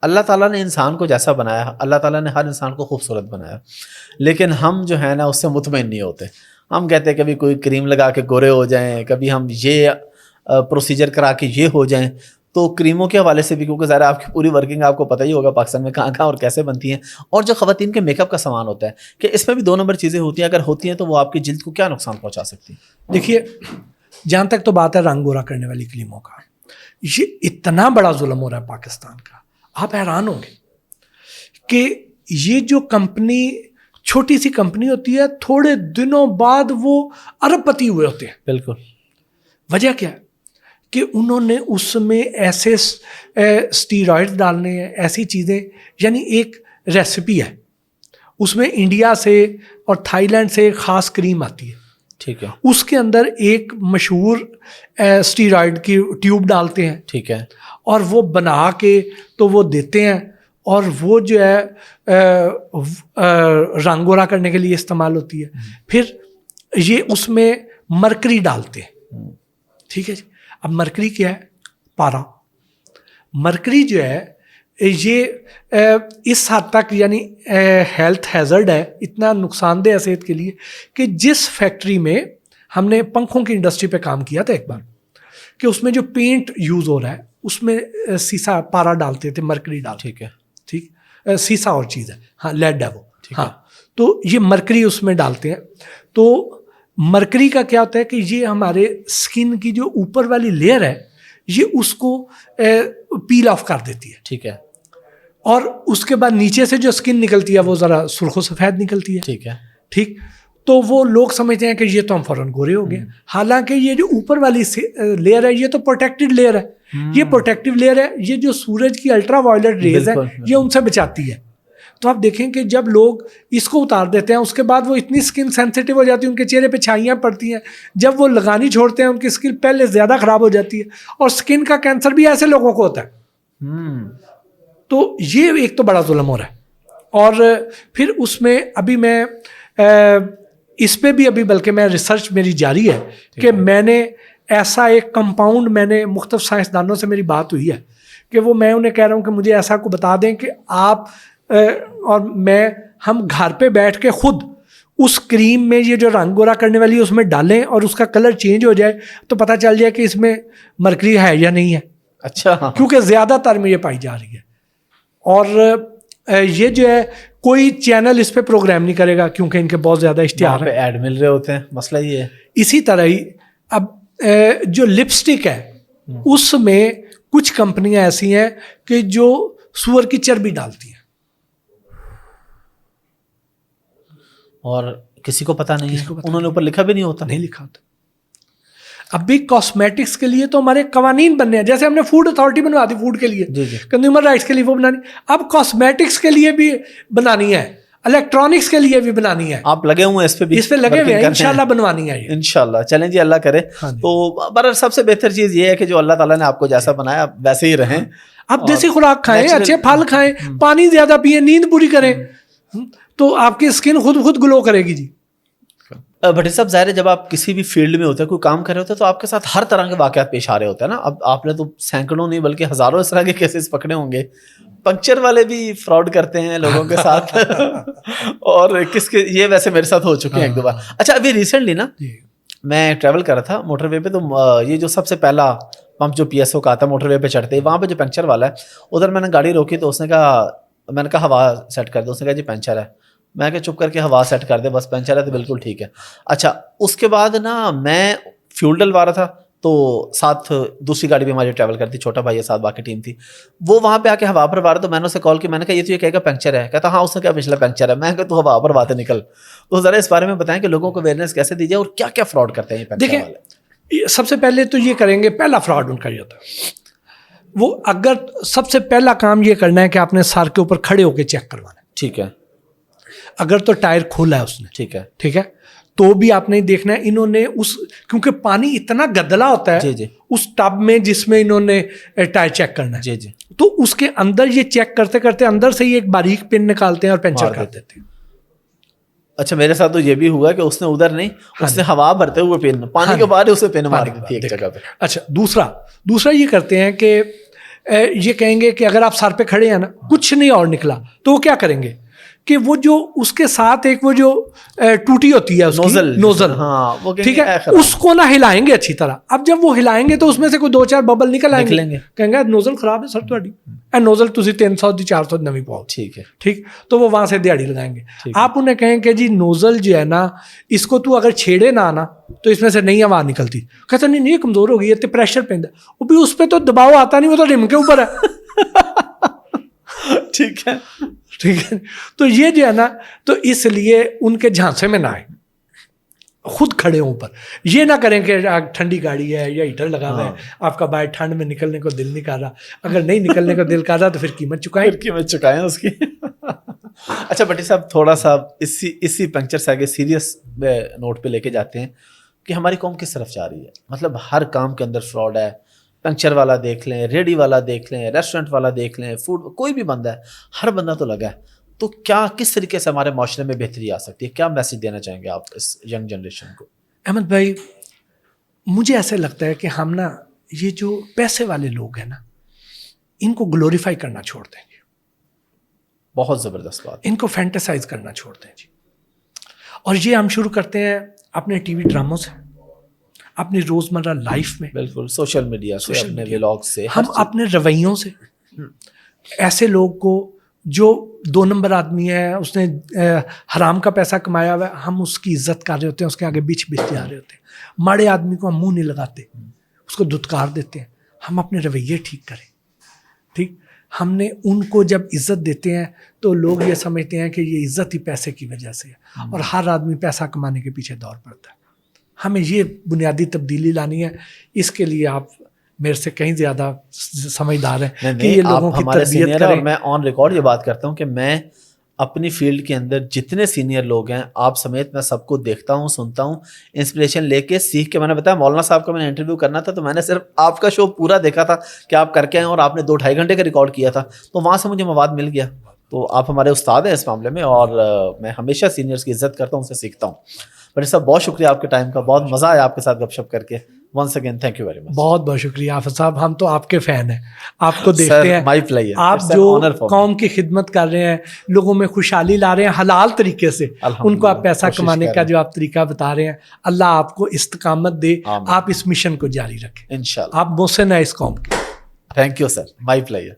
اللہ تعالیٰ نے انسان کو جیسا بنایا، اللہ تعالیٰ نے ہر انسان کو خوبصورت بنایا، لیکن ہم جو ہے نا اس سے مطمئن نہیں ہوتے. ہم کہتے ہیں کبھی کوئی کریم لگا کے گورے ہو جائیں، کبھی ہم یہ پروسیجر کرا کے یہ ہو جائیں. تو کریموں کے حوالے سے بھی، کیونکہ ظاہر آپ کی پوری ورکنگ آپ کو پتہ ہی ہوگا پاکستان میں کہاں کہاں اور کیسے بنتی ہیں، اور جو خواتین کے میک اپ کا سامان ہوتا ہے کہ اس میں بھی 2 نمبر چیزیں ہوتی ہیں، اگر ہوتی ہیں تو وہ آپ کی جلد کو کیا نقصان پہنچا سکتی ہیں؟ دیکھیے، جہاں تک تو بات ہے رنگ گورا کرنے والی کریموں کا، یہ اتنا بڑا ظلم ہو رہا ہے پاکستان کا، آپ حیران ہوں گے کہ یہ جو کمپنی چھوٹی سی کمپنی ہوتی ہے، تھوڑے دنوں بعد وہ ارب پتی ہوئے ہوتے ہیں. بالکل. وجہ کیا ہے کہ انہوں نے اس میں ایسے اسٹیرائڈ ڈالنے ہیں، ایسی چیزیں، یعنی ایک ریسیپی ہے اس میں انڈیا سے اور تھائی لینڈ سے ایک خاص کریم آتی ہے، ٹھیک ہے، اس کے اندر ایک مشہور اسٹیرائڈ کی ٹیوب ڈالتے ہیں، ٹھیک ہے، اور وہ بنا کے تو وہ دیتے ہیں، اور وہ جو ہے رنگ گورا کرنے کے لیے استعمال ہوتی ہے. پھر یہ اس میں مرکری ڈالتے ہیں، ٹھیک ہے جی. اب مرکری کیا ہے؟ پارا. مرکری جو ہے یہ اس حد تک یعنی ہیلتھ ہیزرڈ ہے، اتنا نقصان دہ ہے صحت کے لیے کہ جس فیکٹری میں ہم نے پنکھوں کی انڈسٹری پہ کام کیا تھا ایک بار، کہ اس میں جو پینٹ یوز ہو رہا ہے اس میں سیسا پارا ڈالتے تھے، مرکری ڈالتے. ٹھیک ہے، ٹھیک، سیسا اور چیز ہے، ہاں لیڈ ہے وہ، ہاں. تو یہ مرکری اس میں ڈالتے ہیں. تو مرکری کا کیا ہوتا ہے کہ یہ ہمارے اسکن کی جو اوپر والی لیئر ہے یہ اس کو پیل آف کر دیتی ہے. ٹھیک ہے، اور اس کے بعد نیچے سے جو اسکن نکلتی ہے وہ ذرا سرخ و سفید نکلتی ہے. ٹھیک ہے، ٹھیک. تو وہ لوگ سمجھتے ہیں کہ یہ تو ہم فوراً گورے ہو گئے، حالانکہ یہ جو اوپر والی لیئر ہے یہ تو پروٹیکٹڈ لیئر ہے. یہ پروٹیکٹیو لیئر ہے، یہ جو سورج کی الٹرا وائلٹ ریز ہے یہ ان سے بچاتی ہے. تو آپ دیکھیں کہ جب لوگ اس کو اتار دیتے ہیں اس کے بعد وہ اتنی اسکن سینسیٹیو ہو جاتی ہے، ان کے چہرے پہ چھائیاں پڑتی ہیں، جب وہ لگانی چھوڑتے ہیں ان کی اسکن پہلے زیادہ خراب ہو جاتی ہے، اور اسکن کا کینسر بھی ایسے لوگوں کو ہوتا ہے. تو یہ ایک تو بڑا ظلم ہو رہا ہے. اور پھر اس میں ابھی میں اس پہ بھی ابھی بلکہ میں ریسرچ میری جاری ہے کہ میں نے ایسا ایک کمپاؤنڈ، میں نے مختلف سائنسدانوں سے میری بات ہوئی ہے کہ وہ میں انہیں کہہ رہا ہوں کہ مجھے ایسا کو بتا دیں کہ آپ اور میں ہم گھر پہ بیٹھ کے خود اس کریم میں یہ جو رنگ گورا کرنے والی ہے اس میں ڈالیں اور اس کا کلر چینج ہو جائے تو پتہ چل جائے کہ اس میں مرکری ہے یا نہیں ہے. اچھا، کیونکہ زیادہ تر میں یہ پائی جا رہی ہے. اور یہ جو ہے کوئی چینل اس پہ پروگرام نہیں کرے گا کیونکہ ان کے بہت زیادہ اشتہار ہیں، ایڈ مل رہے ہوتے ہیں. مسئلہ یہ ہے. اسی طرح ہی اب جو لپسٹک ہے اس میں کچھ کمپنیاں ایسی ہیں کہ جو سور کی چربی ڈالتی ہیں اور کسی کو پتہ نہیں ہے، انہوں نے اوپر لکھا بھی نہیں ہوتا. نہیں لکھا ہوتا. اب بھی کاسمیٹکس کے لیے تو ہمارے قوانین بننے ہیں، جیسے ہم نے فوڈ اتھارٹی بنوا دی فوڈ کے لیے، کنزیومر رائٹس کے لیے وہ بنانی، اب کاسمیٹکس کے لیے بھی بنانی ہے، الیکٹرانکس کے لیے بھی بنانی ہے. آپ لگے ہوئے ہیں اس پہ بھی؟ اس پہ لگے ہوئے ہیں، انشاءاللہ بنوانی ہے یہ انشاءاللہ. چلیں جی، اللہ کرے. تو پر سب سے بہتر چیز یہ ہے کہ جو اللہ تعالیٰ نے آپ کو جیسا بنایا ویسے ہی رہیں. آپ دیسی خوراک کھائیں، اچھے پھل کھائیں، پانی زیادہ پئیں، نیند پوری کریں، تو آپ کی اسکن خود گلو کرے گی. جی بھٹی صاحب، ظاہر ہے جب آپ کسی بھی فیلڈ میں ہوتے ہیں، کوئی کام کر رہے ہوتے ہیں، تو آپ کے ساتھ ہر طرح کے واقعات پیش آ رہے ہوتے ہیں نا. اب آپ نے تو سینکڑوں نہیں بلکہ ہزاروں اس طرح کے کیسز پکڑے ہوں گے. پنکچر والے بھی فراڈ کرتے ہیں لوگوں کے ساتھ اور یہ ویسے میرے ساتھ ہو چکے ہیں 1-2 بار. اچھا، ابھی ریسنٹلی نا میں ٹریول کر رہا تھا موٹر وے پہ، تو یہ جو سب سے پہلا پمپ جو پی ایس او کا آتا ہے موٹر وے پہ چڑھتے ہی، وہاں پہ جو پنکچر والا ہے ادھر میں نے گاڑی روکی تو اس نے کہا، میں نے کہا ہوا سیٹ کر دو. اس نے کہا جی پنچر ہے. میں کہ چپ کر کے ہوا سیٹ کر دے، بس پنچر ہے تو بالکل ٹھیک ہے. اچھا، اس کے بعد نا میں فیول ڈلوا رہا تھا تو ساتھ دوسری گاڑی بھی ہماری ٹریول کرتی، چھوٹا بھائی ہے ساتھ، باقی ٹیم تھی. وہ وہاں پہ آ کے ہوا بھروا رہا، تو میں نے اسے کال کی، میں نے کہا یہ تو یہ کہے گا پنکچر ہے. کہتا ہاں اس نے کہا پچھلا پنکچر ہے. میں کہا تو ہوا بھرواتے نکل. تو ذرا اس بارے میں بتائیں کہ لوگوں کو اویئرنیس کیسے دی جائے اور کیا کیا فراڈ کرتے ہیں یہ پنکچر والے. دیکھیں، سب سے پہلے تو یہ کریں گے، پہلا فراڈ ان کا یہ ہوتا ہے، وہ اگر سب سے پہلا کام یہ کرنا ہے کہ آپ نے سر کے اوپر کھڑے ہو کے چیک کروانا ہے. ٹھیک ہے. اگر تو ٹائر کھولا ہے اس نے، ٹھیک ہے، ٹھیک ہے، تو بھی آپ نے دیکھنا ہے انہوں نے کیونکہ پانی اتنا گدلا ہوتا ہے اس ٹب میں جس میں انہوں نے ٹائر چیک کرنا ہے، تو اس کے اندر یہ چیک کرتے کرتے اندر سے ہی ایک باریک پن نکالتے ہیں اور پنچر کر دیتے ہیں. اچھا، میرے ساتھ تو یہ بھی ہوا کہ اس نے ادھر نہیں، اس نے ہوا بھرتے ہوئے پن، پانی کے بعد اسے پن مار دی تھی ایک جگہ پہ. اچھا، دوسرا یہ کرتے ہیں کہ یہ کہیں گے کہ اگر آپ سر پہ کھڑے ہیں نا کچھ نہیں اور نکلا تو وہ کیا کریں گے کہ وہ جو اس کے ساتھ ایک وہ جو ٹوٹی ہوتی ہے نوزل ٹھیک ہے اس کو نہ ہلائیں گے اچھی طرح. اب جب وہ ہلائیں گے تو اس میں سے کوئی 2-4 ببل نکل آئیں گے, کہیں گے نوزل خراب ہے سر تھوڑی نوزل تسی 300 دی 400 دی نویں پاؤ ٹھیک, تو وہ وہاں سے دیہڑی لگائیں گے. آپ انہیں کہیں کہ جی نوزل جو ہے نا اس کو تو اگر چھیڑے نہ آنا تو اس میں سے نہیں ہوا نکلتی. کہتا نہیں یہ کمزور ہو گئی ہے پریشر پہ وہ بھی اس پہ تو دباؤ آتا نہیں, وہ تو رم کے اوپر ہے. ٹھیک ہے تو یہ جو ہے نا تو اس لیے ان کے جھانسے میں نہ آئے, خود کھڑے ہوں اوپر. یہ نہ کریں کہ ٹھنڈی گاڑی ہے یا ہیٹر لگا ہوا ہے آپ کا باہر ٹھنڈ میں نکلنے کو دل نہیں کر رہا, اگر نہیں نکلنے کو دل کر رہا تو پھر قیمت چکائیں اس کی. اچھا بٹی صاحب تھوڑا سا اسی پنکچر سے آگے سیریس نوٹ پہ لے کے جاتے ہیں کہ ہماری قوم کس طرف جا رہی ہے. مطلب ہر کام کے اندر فراڈ ہے, پنکچر والا دیکھ لیں, ریڈی والا دیکھ لیں, ریسٹورنٹ والا دیکھ لیں, فوڈ کوئی بھی بندہ ہے, ہر بندہ تو لگا ہے. تو کیا کس طریقے سے ہمارے معاشرے میں بہتری آ سکتی ہے, کیا میسج دینا چاہیں گے آپ اس ینگ جنریشن کو؟ احمد بھائی مجھے ایسے لگتا ہے کہ ہم نا یہ جو پیسے والے لوگ ہیں نا ان کو گلوریفائی کرنا چھوڑ دیں گے. بہت زبردست بات. ان کو فینٹیسائز کرنا چھوڑ دیں جی. اور یہ ہم شروع کرتے ہیں اپنے ٹی وی ڈراموں سے, اپنی روزمرہ لائف میں, بالکل سوشل میڈیا سے, اپنے ولاگ سے, ہم اپنے رویوں سے. ایسے لوگ کو جو 2 نمبر آدمی ہے, اس نے حرام کا پیسہ کمایا ہوا ہے, ہم اس کی عزت کر رہے ہوتے ہیں, اس کے آگے بچ جا رہے ہوتے ہیں. ماڑے آدمی کو ہم منہ نہیں لگاتے, اس کو دھتکار دیتے ہیں. ہم اپنے رویے ٹھیک کریں. ٹھیک, ہم نے ان کو جب عزت دیتے ہیں تو لوگ یہ سمجھتے ہیں کہ یہ عزت ہی پیسے کی وجہ سے ہے, اور ہر آدمی پیسہ کمانے کے پیچھے دوڑ پڑتا ہے. ہمیں یہ بنیادی تبدیلی لانی ہے. اس کے لیے آپ میرے سے کہیں زیادہ سمجھدار ہیں کہ یہ لوگوں کی تربیت کریں. اور میں آن ریکارڈ یہ بات کرتا ہوں کہ میں اپنی فیلڈ کے اندر جتنے سینئر لوگ ہیں آپ سمیت میں سب کو دیکھتا ہوں, سنتا ہوں, انسپریشن لے کے سیکھ کے. میں نے بتایا مولانا صاحب کا میں نے انٹرویو کرنا تھا تو میں نے صرف آپ کا شو پورا دیکھا تھا کہ آپ کر کے آئے, اور آپ نے 2-2.5 گھنٹے کا ریکارڈ کیا تھا, تو وہاں سے مجھے مواد مل گیا. تو آپ ہمارے استاد ہیں اس معاملے میں, اور میں ہمیشہ سینئرس کی عزت کرتا ہوں, ان سے سیکھتا ہوں. بٹ صاحب بہت شکریہ آپ کے ٹائم کا, بہت مزہ آیا آپ کے ساتھ گپ شپ کر کے. Once again thank you very much. بہت بہت شکریہ آفت صاحب, ہم تو آپ کے فین ہیں, آپ کو دیکھتے ہیں, مائی پلیئر. آپ جو قوم کی خدمت کر رہے ہیں, لوگوں میں خوشحالی لا رہے ہیں حلال طریقے سے, ان کو آپ پیسہ کمانے کا جو آپ طریقہ بتا رہے ہیں, اللہ آپ کو استقامت دے, آپ اس مشن کو جاری رکھیں انشاءاللہ. آپ محسن ہیں اس قوم کے. Thank you sir, my player.